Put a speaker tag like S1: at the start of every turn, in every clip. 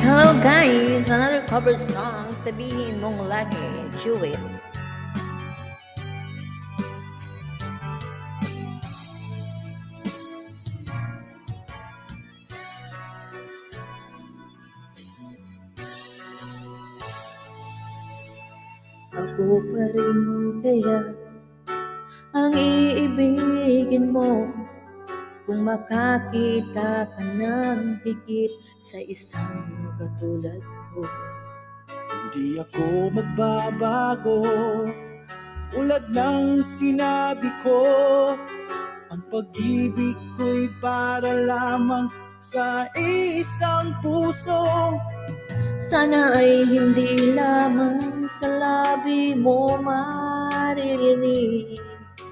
S1: Hello guys! Another cover song, Sabihin Mong Lagi, Jewel. Ako pa rin kaya ang iibigin mo kung makakita ka ng higit sa isang katulad ko.
S2: Hindi ako magbabago, tulad ng sinabi ko. Ang pag-ibig ko'y para lamang sa isang puso.
S1: Sana ay hindi lamang sa labi mo maririnig.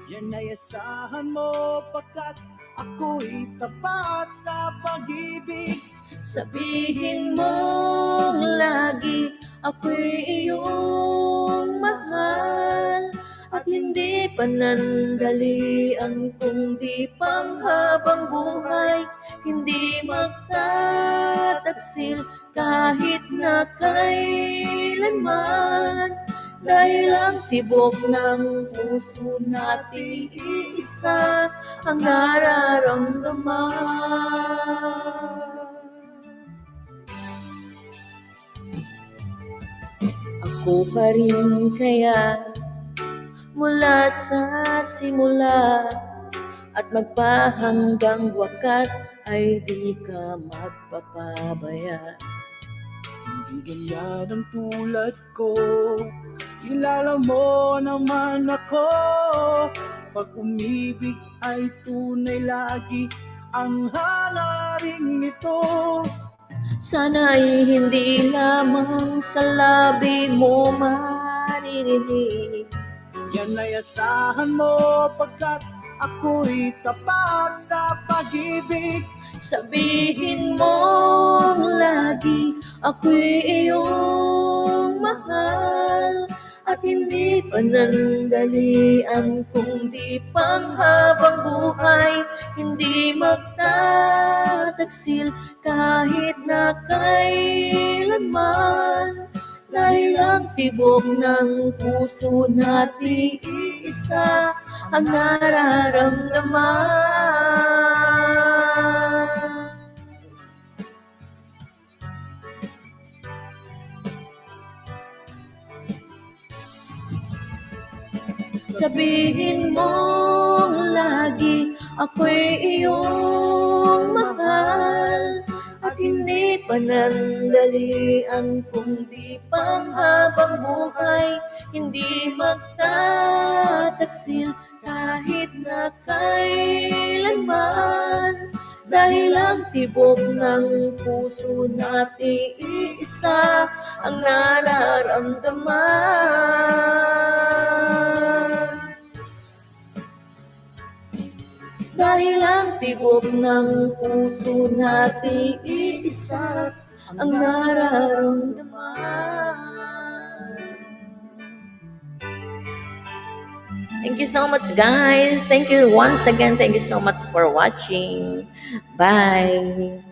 S2: Yan ay asahan mo, pagkat ako'y tapat sa pag-ibig.
S1: Sabihin mong lagi ako'y iyong mahal, at hindi panandalian kundi panghabang buhay. Hindi magtataksil kahit na kailanman, dahil ang tibok ng puso nating iisa ang nararamdaman. Ako pa rin kaya mula sa simula at magpahanggang wakas ay di ka magpapabaya.
S2: Hindi ganyan ang tulad ko, kilala mo naman ako. Pag umibig ay tunay lagi ang hangaring nito.
S1: Sana ay hindi lamang sa labi mo maririnig.
S2: Yan ay asahan mo, pagkat ako'y tapat sa pag-ibig.
S1: Sabihin mong lagi ako'y iyong mahal, at hindi panandalian kundi panghabang buhay. Hindi magtataksil kahit na kailanman, dahil ang tibok ng puso nating iisa ang nararamdaman. Sabihin mong lagi ako'y iyong mahal, at hindi panandalian kundi panghabang buhay. Hindi magtataksil kahit na kailanman, dahil ang tibok ng puso nating iisa ang nararamdaman. Dahil ang tibok ng puso nating iisa ang nararamdaman. Thank you so much, guys. Thank you once again. Thank you so much for watching. Bye.